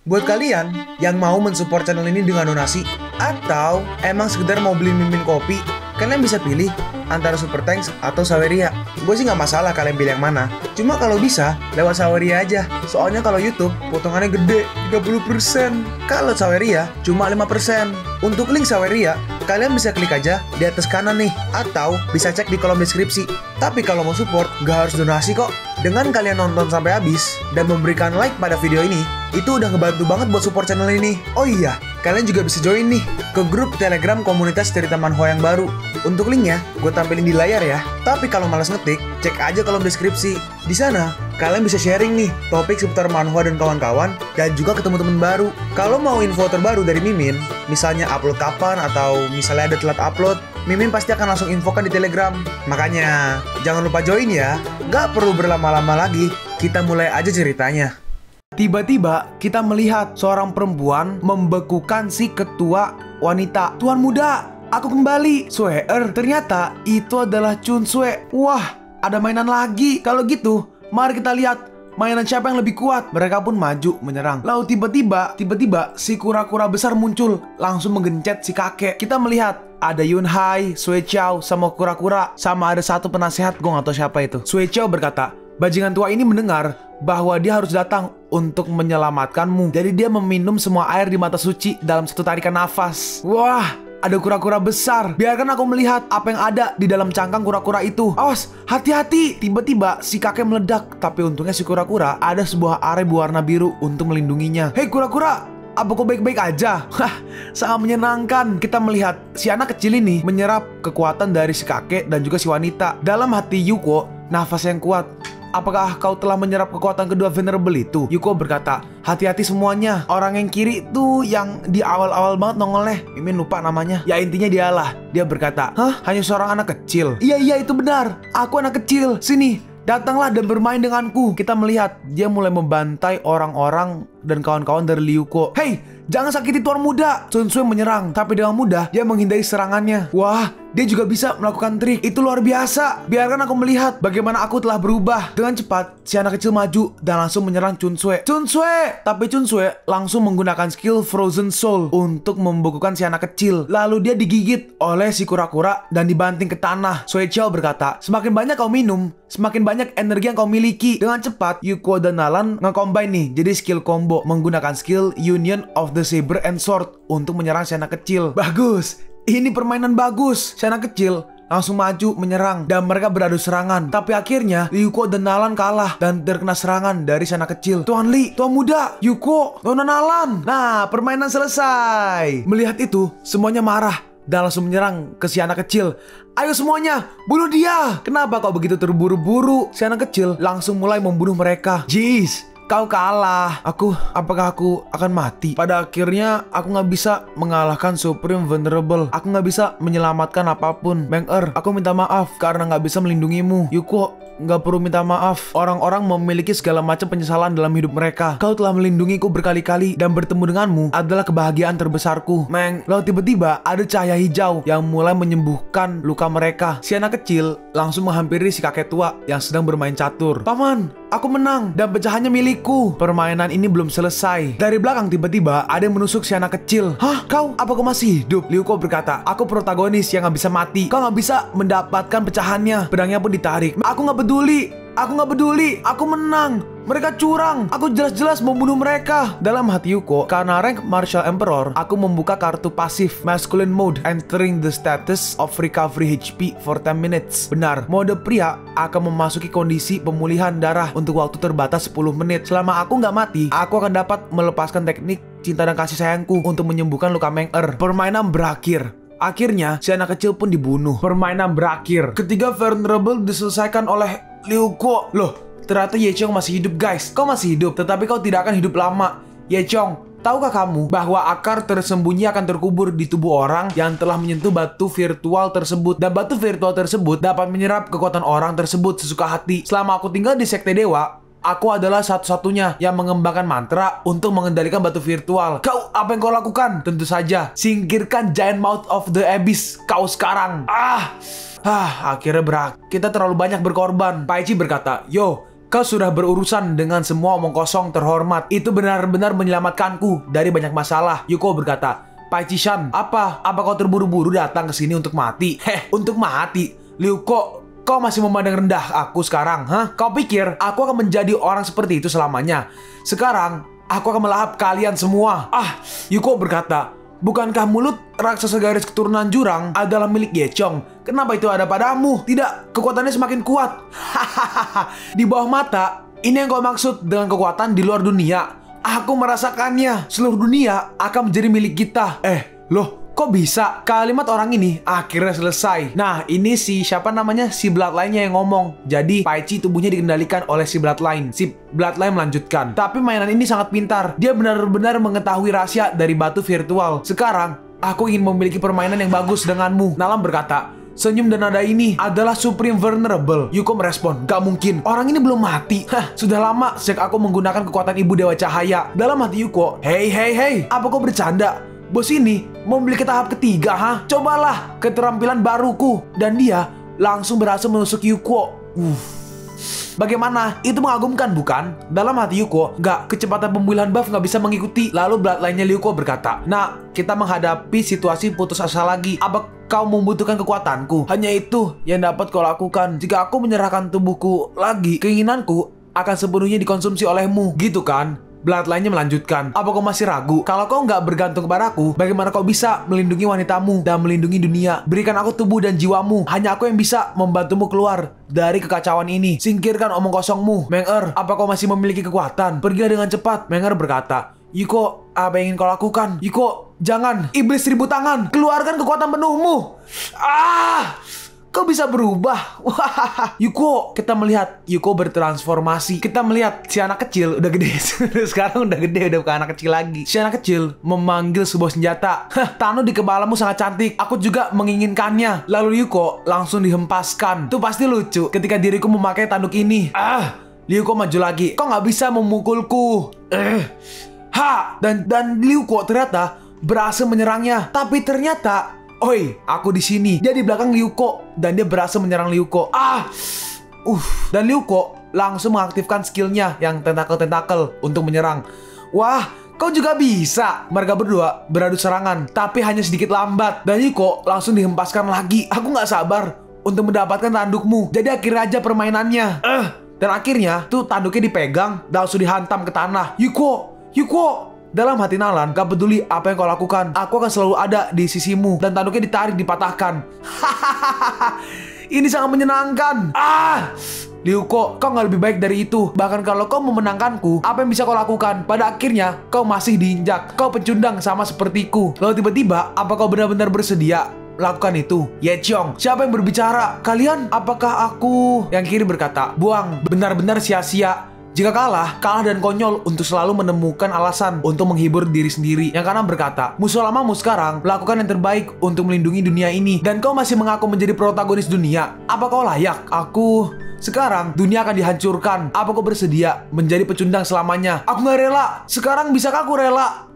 Buat kalian yang mau mensupport channel ini dengan donasi, atau emang sekedar mau beli mimin kopi, kalian bisa pilih antara Super Thanks atau Saweria. Gue sih nggak masalah kalian pilih yang mana. Cuma kalau bisa, lewat Saweria aja. Soalnya kalau YouTube, potongannya gede, 30%. Kalau Saweria, cuma 5%. Untuk link Saweria, kalian bisa klik aja di atas kanan nih. Atau bisa cek di kolom deskripsi. Tapi kalau mau support, nggak harus donasi kok. Dengan kalian nonton sampai habis, dan memberikan like pada video ini, itu udah ngebantu banget buat support channel ini. Oh iya, kalian juga bisa join nih ke grup Telegram komunitas cerita manhwa yang baru. Untuk linknya, gue tampilin di layar ya. Tapi kalau malas ngetik, cek aja kolom deskripsi. Di sana, kalian bisa sharing nih topik seputar manhwa dan kawan-kawan, dan juga ketemu teman baru. Kalau mau info terbaru dari Mimin, misalnya upload kapan atau misalnya ada telat upload, Mimin pasti akan langsung infokan di Telegram. Makanya, jangan lupa join ya. Gak perlu berlama-lama lagi, kita mulai aja ceritanya. Tiba-tiba kita melihat seorang perempuan membekukan si ketua wanita. Tuan muda, aku kembali. Sueer, ternyata itu adalah Chun Sue. Wah, ada mainan lagi. Kalau gitu, mari kita lihat mainan siapa yang lebih kuat. Mereka pun maju menyerang. Lalu tiba-tiba si kura-kura besar muncul, langsung menggencet si kakek. Kita melihat ada Yun Hai, Sue Chow, sama kura-kura, sama ada satu penasehat, gue gak tahu siapa itu. Sue Chow berkata, bajingan tua ini mendengar bahwa dia harus datang untuk menyelamatkanmu. Jadi dia meminum semua air di mata suci dalam satu tarikan nafas. Wah, ada kura-kura besar. Biarkan aku melihat apa yang ada di dalam cangkang kura-kura itu. Awas, hati-hati. Tiba-tiba si kakek meledak. Tapi untungnya si kura-kura ada sebuah are berwarna biru untuk melindunginya. Hei kura-kura, apa kau baik-baik aja? Hah, sangat menyenangkan. Kita melihat si anak kecil ini menyerap kekuatan dari si kakek dan juga si wanita. Dalam hati Yuko, nafas yang kuat. Apakah kau telah menyerap kekuatan kedua venerable itu? Yuko berkata, hati-hati semuanya. Orang yang kiri tuh yang di awal-awal banget nongolnya. Mimin lupa namanya. Ya intinya dialah. Dia berkata, hah? Hanya seorang anak kecil? Iya itu benar. Aku anak kecil. Sini, datanglah dan bermain denganku. Kita melihat dia mulai membantai orang-orang dan kawan-kawan dari Yuko. Hei, jangan sakiti tuan muda. Chun Sue menyerang, tapi dengan mudah dia menghindari serangannya. Wah, dia juga bisa melakukan trik. Itu luar biasa. Biarkan aku melihat bagaimana aku telah berubah. Dengan cepat, si anak kecil maju dan langsung menyerang Chun Sue. Chun Sue! Tapi Chun Sue langsung menggunakan skill Frozen Soul untuk membekukan si anak kecil. Lalu dia digigit oleh si kura-kura dan dibanting ke tanah. Sue Chow berkata, semakin banyak kau minum, semakin banyak energi yang kau miliki. Dengan cepat, Yuko dan Nalan nge-combine nih jadi skill combo menggunakan skill Union of the Saber and Sword untuk menyerang si anak kecil. Bagus! Ini permainan bagus. Si anak kecil langsung maju menyerang dan mereka beradu serangan. Tapi akhirnya Yuko dan Nalan kalah dan terkena serangan dari si anak kecil. Tuan Lee, Tuan muda, Yuko, Nona Nalan. Nah, permainan selesai. Melihat itu, semuanya marah dan langsung menyerang ke si anak kecil. Ayo semuanya, bunuh dia. Kenapa kau begitu terburu-buru? Si anak kecil langsung mulai membunuh mereka. Jeez, kau kalah. Apakah aku akan mati? Pada akhirnya aku nggak bisa mengalahkan Supreme Venerable. Aku nggak bisa menyelamatkan apapun. Meng-er, aku minta maaf karena nggak bisa melindungimu. Yuko, nggak perlu minta maaf. Orang-orang memiliki segala macam penyesalan dalam hidup mereka. Kau telah melindungiku berkali-kali dan bertemu denganmu adalah kebahagiaan terbesarku. Meng, lalu tiba-tiba ada cahaya hijau yang mulai menyembuhkan luka mereka. Si anak kecil langsung menghampiri si kakek tua yang sedang bermain catur. Paman, aku menang dan pecahannya milikku. Permainan ini belum selesai. Dari belakang tiba-tiba ada yang menusuk si anak kecil. Hah? Kau? Apa kau masih hidup? Yuko berkata, aku protagonis yang gak bisa mati. Kau gak bisa mendapatkan pecahannya. Pedangnya pun ditarik. Aku gak peduli. Aku menang. Mereka curang. Aku jelas-jelas membunuh mereka. Dalam hati Yuko, karena rank Martial Emperor, aku membuka kartu pasif Masculine Mode, entering the status of recovery HP for 10 minutes. Benar, mode pria akan memasuki kondisi pemulihan darah untuk waktu terbatas 10 menit. Selama aku nggak mati, aku akan dapat melepaskan teknik cinta dan kasih sayangku untuk menyembuhkan luka Meng-er. Permainan berakhir. Akhirnya, si anak kecil pun dibunuh. Permainan berakhir. Ketiga Venerable diselesaikan oleh Yuko. Loh, ternyata Ye Chong masih hidup guys. Kau masih hidup, tetapi kau tidak akan hidup lama. Ye Chong, tahukah kamu bahwa akar tersembunyi akan terkubur di tubuh orang yang telah menyentuh batu virtual tersebut. Dan batu virtual tersebut dapat menyerap kekuatan orang tersebut sesuka hati. Selama aku tinggal di Sekte Dewa, aku adalah satu-satunya yang mengembangkan mantra untuk mengendalikan batu virtual. Kau, apa yang kau lakukan? Tentu saja, singkirkan Giant Mouth of the Abyss kau sekarang. Akhirnya kita terlalu banyak berkorban. Paichi berkata, yo, Kau sudah berurusan dengan semua omong kosong terhormat. Itu benar-benar menyelamatkanku dari banyak masalah. Yuko berkata, Paichi-san, apa kau terburu-buru datang ke sini untuk mati? Untuk mati? Ryuko, kau masih memandang rendah aku sekarang, hah? Kau pikir aku akan menjadi orang seperti itu selamanya? Sekarang, aku akan melahap kalian semua. Yuko berkata, bukankah mulut raksasa garis keturunan jurang adalah milik Yechong? Kenapa itu ada padamu? Tidak, kekuatannya semakin kuat. Di bawah mata, ini yang kau maksud dengan kekuatan di luar dunia. Aku merasakannya. Seluruh dunia akan menjadi milik kita. Loh, kok bisa? Kalimat orang ini akhirnya selesai. Nah, ini si Bloodline-nya yang ngomong. Jadi, Paichi tubuhnya dikendalikan oleh si Bloodline. Si Bloodline melanjutkan. Tapi mainan ini sangat pintar. Dia benar-benar mengetahui rahasia dari batu virtual. Sekarang, aku ingin memiliki permainan yang bagus denganmu. Nalam berkata, senyum dan nada ini adalah Supreme Vulnerable. Yuko merespon, gak mungkin, orang ini belum mati. Sudah lama sejak aku menggunakan kekuatan Ibu Dewa Cahaya. Dalam hati Yuko, hey, apa kau bercanda? Bos ini memiliki tahap ketiga, Cobalah keterampilan baruku. Dan dia langsung berhasil menusuk Yuko. Bagaimana? Itu mengagumkan, bukan? Dalam hati Yuko, kecepatan pemulihan buff gak bisa mengikuti. Lalu Bloodline-nya Yuko berkata, nah, kita menghadapi situasi putus asa lagi. Apa kau membutuhkan kekuatanku? Hanya itu yang dapat kau lakukan. Jika aku menyerahkan tubuhku lagi, keinginanku akan sepenuhnya dikonsumsi olehmu. Gitu kan? Bloodline-nya melanjutkan, apa kau masih ragu? Kalau kau nggak bergantung kepadaku, bagaimana kau bisa melindungi wanitamu dan melindungi dunia? Berikan aku tubuh dan jiwamu. Hanya aku yang bisa membantumu keluar dari kekacauan ini. Singkirkan omong kosongmu. Meng-er, apa kau masih memiliki kekuatan? Pergilah dengan cepat. Meng-er berkata, Yuko, apa yang ingin kau lakukan? Yuko, jangan. Iblis 1000 tangan. Keluarkan kekuatan penuhmu. Kau bisa berubah. Yuko, kita melihat Yuko bertransformasi. Kita melihat si anak kecil udah gede. Sekarang udah gede, udah bukan anak kecil lagi. Si anak kecil memanggil sebuah senjata. Tanu di kepalamu sangat cantik. Aku juga menginginkannya. Lalu Yuko langsung dihempaskan. Itu pasti lucu ketika diriku memakai tanduk ini. Yuko maju lagi. Kau nggak bisa memukulku. Dan Yuko ternyata berhasil menyerangnya. Tapi ternyata, oi, aku di sini. Dia di belakang Ryuko dan dia berhasil menyerang Ryuko. Dan Ryuko langsung mengaktifkan skillnya yang tentakel untuk menyerang. Wah, kau juga bisa. Mereka berdua beradu serangan, tapi hanya sedikit lambat. Dan Ryuko langsung dihempaskan lagi. Aku nggak sabar untuk mendapatkan tandukmu. Jadi akhirnya aja permainannya. Dan akhirnya tuh tanduknya dipegang dan langsung dihantam ke tanah. Yuko. Dalam hati Nalan, gak peduli apa yang kau lakukan, aku akan selalu ada di sisimu. Dan tanduknya ditarik, dipatahkan. Ini sangat menyenangkan. Ryuko, kau gak lebih baik dari itu. Bahkan kalau kau memenangkanku, apa yang bisa kau lakukan? Pada akhirnya, kau masih diinjak. Kau pecundang sama sepertiku. Lalu tiba-tiba, apa kau benar-benar bersedia lakukan itu? Yechong, siapa yang berbicara? Kalian? Apakah aku? Yang kiri berkata, buang, benar-benar sia-sia. Jika kalah dan konyol untuk selalu menemukan alasan untuk menghibur diri sendiri. Yang kanan berkata, musuh lamamu sekarang lakukan yang terbaik untuk melindungi dunia ini. Dan kau masih mengaku menjadi protagonis dunia. Apa kau layak? Sekarang dunia akan dihancurkan. Apa kau bersedia menjadi pecundang selamanya? Aku gak rela. Sekarang bisakah aku rela?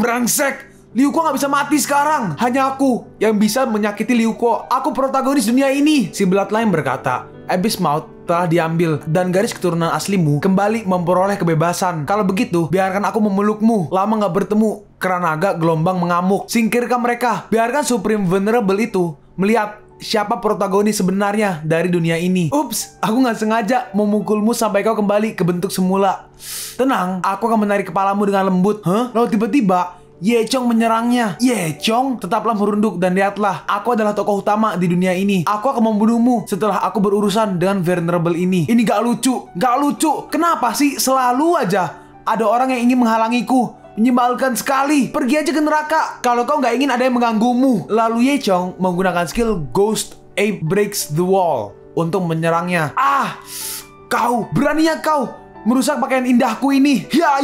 Brengsek. Ryuko gak bisa mati sekarang. Hanya aku yang bisa menyakiti Ryuko. Aku protagonis dunia ini. Si Bloodline berkata, Abyss Mouth telah diambil dan garis keturunan aslimu kembali memperoleh kebebasan. Kalau begitu, biarkan aku memelukmu. Lama gak bertemu, Keranaga gelombang mengamuk. Singkirkan mereka. Biarkan Supreme Vulnerable itu melihat siapa protagonis sebenarnya dari dunia ini. Ups, aku gak sengaja memukulmu sampai kau kembali ke bentuk semula. Tenang, aku akan menarik kepalamu dengan lembut. Lalu tiba-tiba Yechong menyerangnya. Yechong, tetaplah merunduk dan lihatlah, aku adalah tokoh utama di dunia ini. Aku akan membunuhmu setelah aku berurusan dengan Vulnerable ini. Ini gak lucu. Kenapa sih selalu aja ada orang yang ingin menghalangiku? Menyebalkan sekali. Pergi aja ke neraka kalau kau gak ingin ada yang mengganggumu. Lalu Yechong menggunakan skill Ghost Ape Breaks the Wall untuk menyerangnya. Kau, beraninya kau merusak pakaian indahku ini. Ya.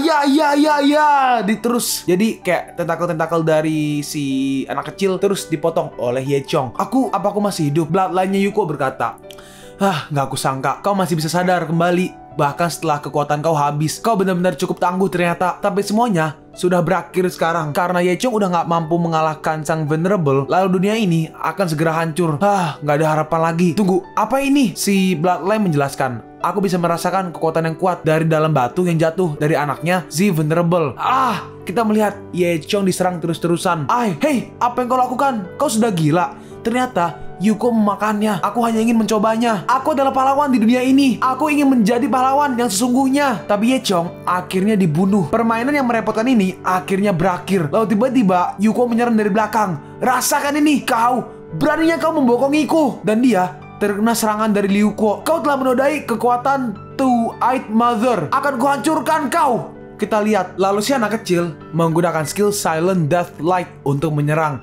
Terus jadi kayak tentakel-tentakel dari si anak kecil terus dipotong oleh Yechong. Apa aku masih hidup? Bloodline-nya Yuko berkata, gak aku sangka kau masih bisa sadar kembali. Bahkan setelah kekuatan kau habis, kau benar-benar cukup tangguh ternyata. Tapi semuanya sudah berakhir sekarang. Karena Ye Chong udah nggak mampu mengalahkan sang Venerable, lalu dunia ini akan segera hancur. Nggak ada harapan lagi. Tunggu, apa ini? Si Bloodline menjelaskan. Aku bisa merasakan kekuatan yang kuat dari dalam batu yang jatuh dari anaknya, si Venerable. Kita melihat Ye Chong diserang terus-terusan. Hei, apa yang kau lakukan? Kau sudah gila. Ternyata Yuko memakannya. Aku hanya ingin mencobanya. Aku adalah pahlawan di dunia ini. Aku ingin menjadi pahlawan yang sesungguhnya. Tapi Ye Chong akhirnya dibunuh. Permainan yang merepotkan ini akhirnya berakhir. Lalu tiba-tiba Yuko menyerang dari belakang. Rasakan ini, kau. Beraninya kau membokongiku. Dan dia terkena serangan dari Liu Kuo. Kau telah menodai kekuatan Two-Eyed Mother. Akan kuhancurkan kau. Kita lihat, lalu si anak kecil menggunakan skill Silent Death Light untuk menyerang.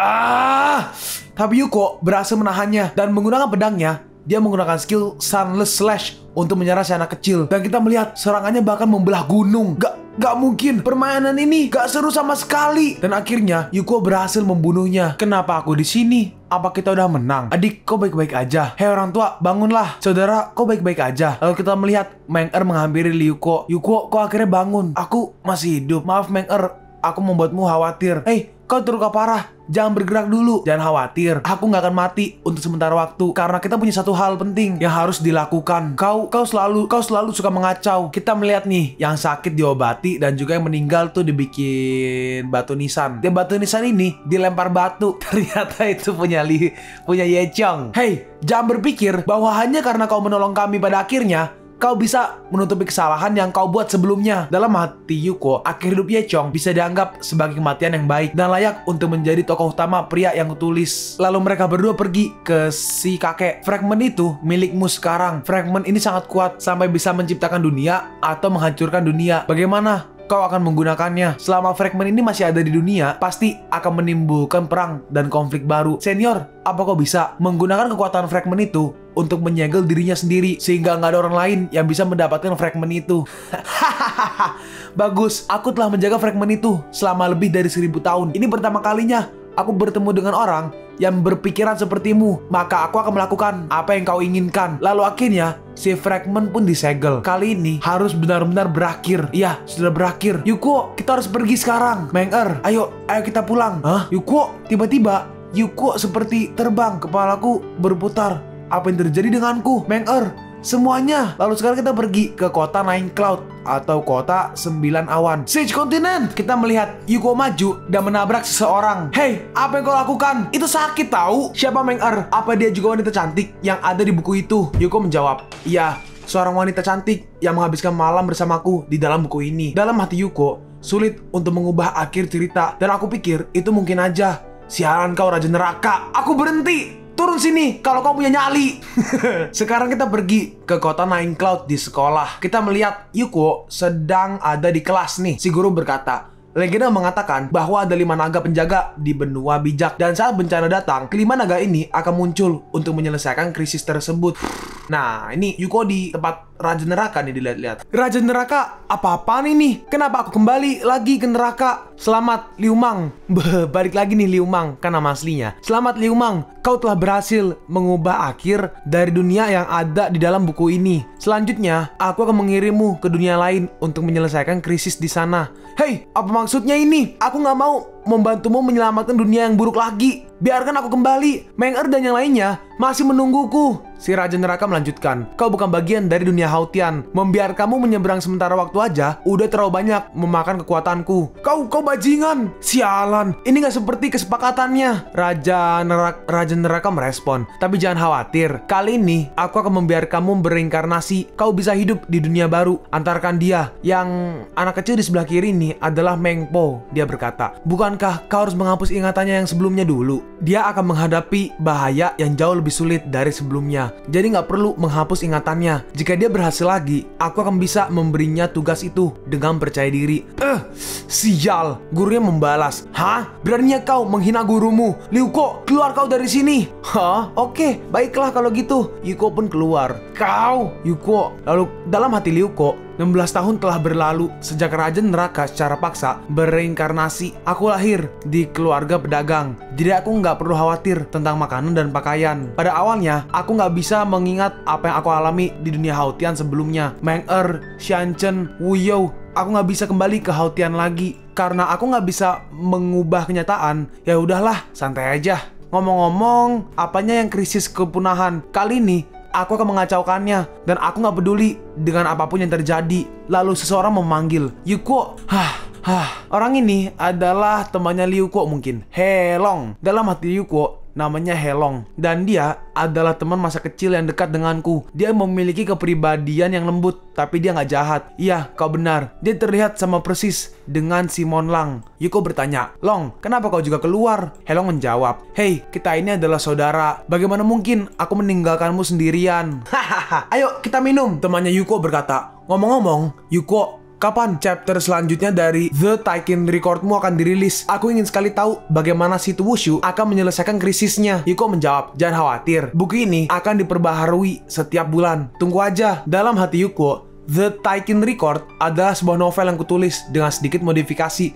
Tapi Yuko berhasil menahannya dan menggunakan pedangnya. Dia menggunakan skill Sunless Slash untuk menyerang si anak kecil. Dan kita melihat serangannya bahkan membelah gunung. Gak mungkin, permainan ini gak seru sama sekali. Dan akhirnya Yuko berhasil membunuhnya. Kenapa aku di sini? Apa kita udah menang? Adik, kau baik-baik aja? Hei orang tua, bangunlah. Saudara, kau baik-baik aja? Lalu kita melihat Meng Er menghampiri Yuko. Yuko, kau akhirnya bangun. Aku masih hidup. Maaf Meng Er, aku membuatmu khawatir. Hei, kau terluka parah. Jangan bergerak dulu. Jangan khawatir. Aku nggak akan mati untuk sementara waktu. Karena kita punya satu hal penting yang harus dilakukan. Kau selalu suka mengacau. Kita melihat nih, yang sakit diobati dan juga yang meninggal tuh dibikin batu nisan. Dan batu nisan ini dilempar batu. Ternyata itu punya Ye Chong. Hei, jangan berpikir bahwa hanya karena kau menolong kami pada akhirnya kau bisa menutupi kesalahan yang kau buat sebelumnya. Dalam hati Yuko, akhir hidup Ye Chong bisa dianggap sebagai kematian yang baik dan layak untuk menjadi tokoh utama pria yang kutulis. Lalu mereka berdua pergi ke si kakek. Fragment itu milikmu sekarang. Fragment ini sangat kuat sampai bisa menciptakan dunia atau menghancurkan dunia. Bagaimana kau akan menggunakannya? Selama fragment ini masih ada di dunia, pasti akan menimbulkan perang dan konflik baru. Senior, apa kau bisa menggunakan kekuatan fragment itu untuk menyegel dirinya sendiri sehingga nggak ada orang lain yang bisa mendapatkan fragment itu? Bagus, aku telah menjaga fragment itu selama lebih dari 1000 tahun. Ini pertama kalinya aku bertemu dengan orang yang berpikiran sepertimu. Maka aku akan melakukan apa yang kau inginkan. Lalu akhirnya si fragment pun disegel. Kali ini harus benar-benar berakhir. Iya, sudah berakhir. Yuko, kita harus pergi sekarang. Meng Er, ayo kita pulang. Yuko, tiba-tiba Yuko seperti terbang. Kepalaku berputar. Apa yang terjadi denganku? Meng Er, semuanya. Lalu sekarang kita pergi ke kota Nine Cloud atau kota 9 awan. Sage Continent. Kita melihat Yuko maju dan menabrak seseorang. Hei, apa yang kau lakukan? Itu sakit tahu. Siapa Meng Er? Apa dia juga wanita cantik yang ada di buku itu? Yuko menjawab, iya, seorang wanita cantik yang menghabiskan malam bersamaku di dalam buku ini. Dalam hati Yuko sulit untuk mengubah akhir cerita. Dan aku pikir itu mungkin aja. Sialan kau Raja Neraka. Aku berhenti. Turun sini kalau kau punya nyali. Sekarang kita pergi ke kota Nine Cloud di sekolah. Kita melihat Yuko sedang ada di kelas nih. Si guru berkata, legenda mengatakan bahwa ada 5 naga penjaga di benua bijak. Dan saat bencana datang, kelima naga ini akan muncul untuk menyelesaikan krisis tersebut. Nah, ini Yuko di tempat Raja Neraka nih dilihat-lihat. Raja Neraka, apa-apaan ini? Kenapa aku kembali lagi ke neraka? Selamat Liu Mang. Balik lagi nih Liu Mang, kan nama aslinya. Selamat Liu Mang, kau telah berhasil mengubah akhir dari dunia yang ada di dalam buku ini. Selanjutnya, aku akan mengirimmu ke dunia lain untuk menyelesaikan krisis di sana. Hei, apa maksudnya ini? Aku nggak mau membantumu menyelamatkan dunia yang buruk lagi. Biarkan aku kembali. Meng Er dan yang lainnya masih menungguku. Si Raja Neraka melanjutkan, kau bukan bagian dari dunia Hautian. Membiarkanmu menyeberang sementara waktu aja udah terlalu banyak memakan kekuatanku. Kau bajingan. Sialan, ini gak seperti kesepakatannya. Raja Neraka merespon, tapi jangan khawatir. Kali ini aku akan membiarkanmu bereinkarnasi. Kau bisa hidup di dunia baru. Antarkan dia. Yang anak kecil di sebelah kiri ini adalah Meng Po. Dia berkata, bukankah kau harus menghapus ingatannya yang sebelumnya dulu? Dia akan menghadapi bahaya yang jauh lebih sulit dari sebelumnya. Jadi nggak perlu menghapus ingatannya. Jika dia berhasil lagi, aku akan bisa memberinya tugas itu dengan percaya diri. Sial, gurunya membalas. Hah? Beraninya kau menghina gurumu? Liuko, keluar kau dari sini. Hah? Oke, baiklah kalau gitu. Yuko pun keluar. Kau, Yuko. Lalu dalam hati Liuko, 16 tahun telah berlalu sejak Raja Neraka secara paksa bereinkarnasi. Aku lahir di keluarga pedagang, jadi aku nggak perlu khawatir tentang makanan dan pakaian. Pada awalnya, aku nggak bisa mengingat apa yang aku alami di dunia Hautian sebelumnya. Meng Er, Xianchen, Wu You, aku nggak bisa kembali ke Haotian lagi. Karena aku nggak bisa mengubah kenyataan, ya udahlah, santai aja. Ngomong-ngomong, apanya yang krisis kepunahan? Kali ini, aku akan mengacaukannya. Dan aku nggak peduli dengan apapun yang terjadi. Lalu seseorang memanggil, Yuko. Orang ini adalah temannya Liuko mungkin, Helong. Dalam hati Liuko, namanya Helong. Dan dia adalah teman masa kecil yang dekat denganku. Dia memiliki kepribadian yang lembut, tapi dia nggak jahat. Iya, kau benar. Dia terlihat sama persis dengan Simon Lang. Yuko bertanya, Long, kenapa kau juga keluar? Helong menjawab, Hei, kita ini adalah saudara. Bagaimana mungkin aku meninggalkanmu sendirian? Hahaha, ayo kita minum. Temannya Yuko berkata. Ngomong-ngomong, Yuko, kapan chapter selanjutnya dari The Taikin Recordmu akan dirilis? Aku ingin sekali tahu bagaimana si Wushu akan menyelesaikan krisisnya. Yuko menjawab, jangan khawatir, buku ini akan diperbaharui setiap bulan. Tunggu aja. Dalam hati Yuko, The Taikin Record adalah sebuah novel yang kutulis dengan sedikit modifikasi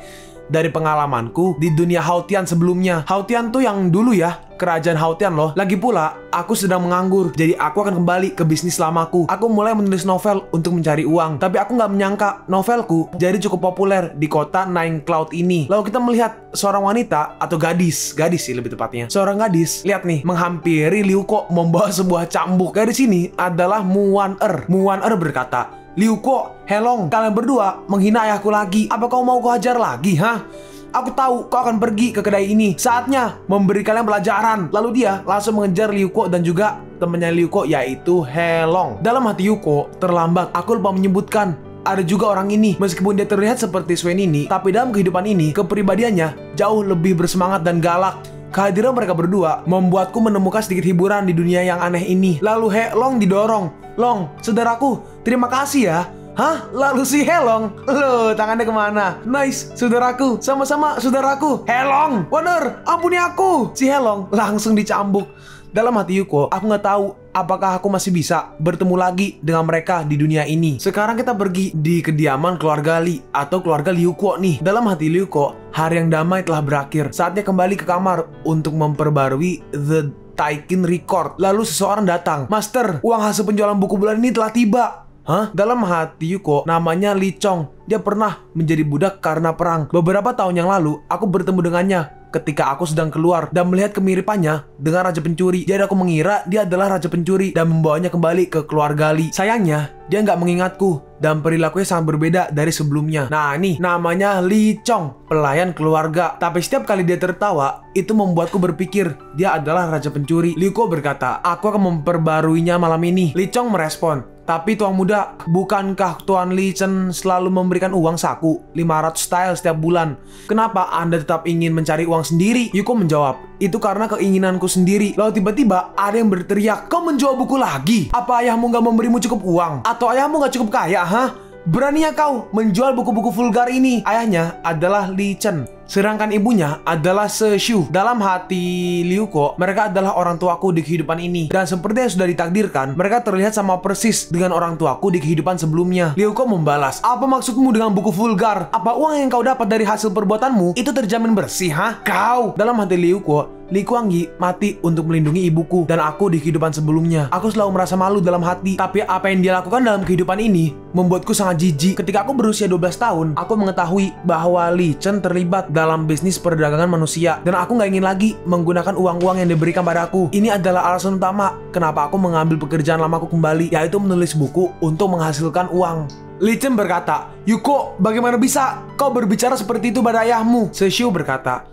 dari pengalamanku di dunia Haotian sebelumnya. Haotian tuh yang dulu ya, kerajaan Haotian loh. Lagi pula, aku sedang menganggur, jadi aku akan kembali ke bisnis lamaku. Aku mulai menulis novel untuk mencari uang, tapi aku nggak menyangka novelku jadi cukup populer di kota Nine Cloud ini. Lalu kita melihat seorang wanita, atau gadis sih lebih tepatnya. Seorang gadis, lihat nih, menghampiri Liuko membawa sebuah cambuk. Gadis ini adalah Muan-er. Muan-er berkata, Liuko, Helong, kalian berdua menghina ayahku lagi. Apa kau mau kuhajar lagi, hah? Aku tahu kau akan pergi ke kedai ini. Saatnya memberi kalian pelajaran. Lalu dia langsung mengejar Liuko dan juga temannya Liuko, yaitu Helong. Dalam hati Yuko, terlambat, aku lupa menyebutkan ada juga orang ini. Meskipun dia terlihat seperti Swain ini, tapi dalam kehidupan ini, kepribadiannya jauh lebih bersemangat dan galak. Kehadiran mereka berdua membuatku menemukan sedikit hiburan di dunia yang aneh ini. Lalu Helong didorong. Long, saudaraku, terima kasih ya. Hah? Lalu si Helong, loh, tangannya kemana? Nice, saudaraku, sama-sama saudaraku. Helong, Wonder, ampuni aku. Si Helong langsung dicambuk. Dalam hati Yuko, aku nggak tahu apakah aku masih bisa bertemu lagi dengan mereka di dunia ini. Sekarang kita pergi di kediaman keluarga Li atau keluarga Liuko nih. Dalam hati Liuko, hari yang damai telah berakhir. Saatnya kembali ke kamar untuk memperbarui The Taikin Record. Lalu seseorang datang. Master, uang hasil penjualan buku bulan ini telah tiba. Hah? Dalam hati Yuko, namanya Li Chong. Dia pernah menjadi budak karena perang. Beberapa tahun yang lalu, aku bertemu dengannya ketika aku sedang keluar dan melihat kemiripannya dengan Raja Pencuri. Jadi aku mengira dia adalah Raja Pencuri dan membawanya kembali ke keluarga Li. Sayangnya, dia nggak mengingatku dan perilakunya sangat berbeda dari sebelumnya. Nah nih, namanya Li Chong, pelayan keluarga. Tapi setiap kali dia tertawa, itu membuatku berpikir dia adalah Raja Pencuri. Liuko berkata, aku akan memperbaruinya malam ini. Li Chong merespon, tapi Tuan Muda, bukankah Tuan Li Chen selalu memberikan uang saku 500 style setiap bulan? Kenapa Anda tetap ingin mencari uang sendiri? Yuko menjawab, itu karena keinginanku sendiri. Lalu tiba-tiba ada yang berteriak, kau menjual buku lagi? Apa ayahmu nggak memberimu cukup uang? Atau ayahmu nggak cukup kaya, hah? Beraninya kau menjual buku-buku vulgar ini? Ayahnya adalah Li Chen, sedangkan ibunya adalah Se Shu. Dalam hati Liuko, mereka adalah orang tuaku di kehidupan ini. Dan seperti yang sudah ditakdirkan, mereka terlihat sama persis dengan orang tuaku di kehidupan sebelumnya. Liuko membalas, apa maksudmu dengan buku vulgar? Apa uang yang kau dapat dari hasil perbuatanmu itu terjamin bersih, hah? Kau! Dalam hati Liuko, Li Kuangyi mati untuk melindungi ibuku dan aku di kehidupan sebelumnya. Aku selalu merasa malu dalam hati, tapi apa yang dia lakukan dalam kehidupan ini membuatku sangat jijik. Ketika aku berusia 12 tahun, aku mengetahui bahwa Li Chen terlibat dalam bisnis perdagangan manusia dan aku nggak ingin lagi menggunakan uang-uang yang diberikan padaku. Ini adalah alasan utama kenapa aku mengambil pekerjaan lamaku kembali, yaitu menulis buku untuk menghasilkan uang. Li Chen berkata, Yuko, bagaimana bisa kau berbicara seperti itu pada ayahmu? Se Shu berkata,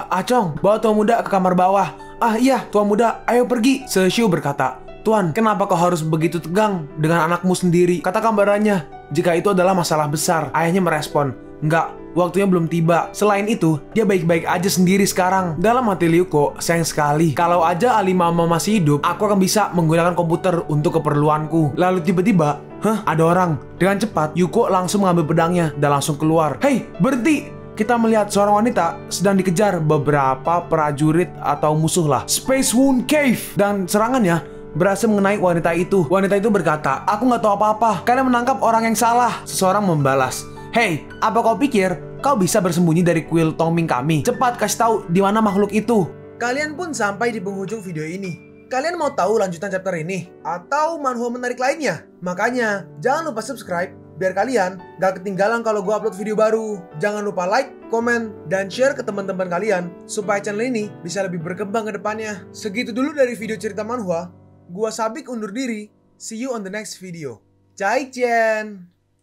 Acong, bawa Tuan Muda ke kamar bawah. Iya, Tuan Muda, ayo pergi. Se Shu berkata, Tuan, kenapa kau harus begitu tegang dengan anakmu sendiri? Kata gambarannya, jika itu adalah masalah besar. Ayahnya merespon, enggak, waktunya belum tiba. Selain itu, dia baik-baik aja sendiri sekarang. Dalam hati Liuko, sayang sekali. Kalau aja Alimama masih hidup, aku akan bisa menggunakan komputer untuk keperluanku. Lalu tiba-tiba, ada orang. Dengan cepat, Yuko langsung mengambil pedangnya dan langsung keluar. Hei, berhenti! Kita melihat seorang wanita sedang dikejar beberapa prajurit atau musuh lah. Space Wound Cave. Dan serangannya berhasil mengenai wanita itu. Wanita itu berkata, aku nggak tahu apa-apa. Kalian menangkap orang yang salah. Seseorang membalas, Hei, apa kau pikir kau bisa bersembunyi dari kuil Tongming kami? Cepat kasih tahu di mana makhluk itu. Kalian pun sampai di penghujung video ini. Kalian mau tahu lanjutan chapter ini? Atau manhwa menarik lainnya? Makanya, jangan lupa subscribe biar kalian gak ketinggalan kalau gue upload video baru. Jangan lupa like, komen, dan share ke teman-teman kalian supaya channel ini bisa lebih berkembang ke depannya. Segitu dulu dari video cerita manhwa. Gua Sabik undur diri. See you on the next video. Zaijian.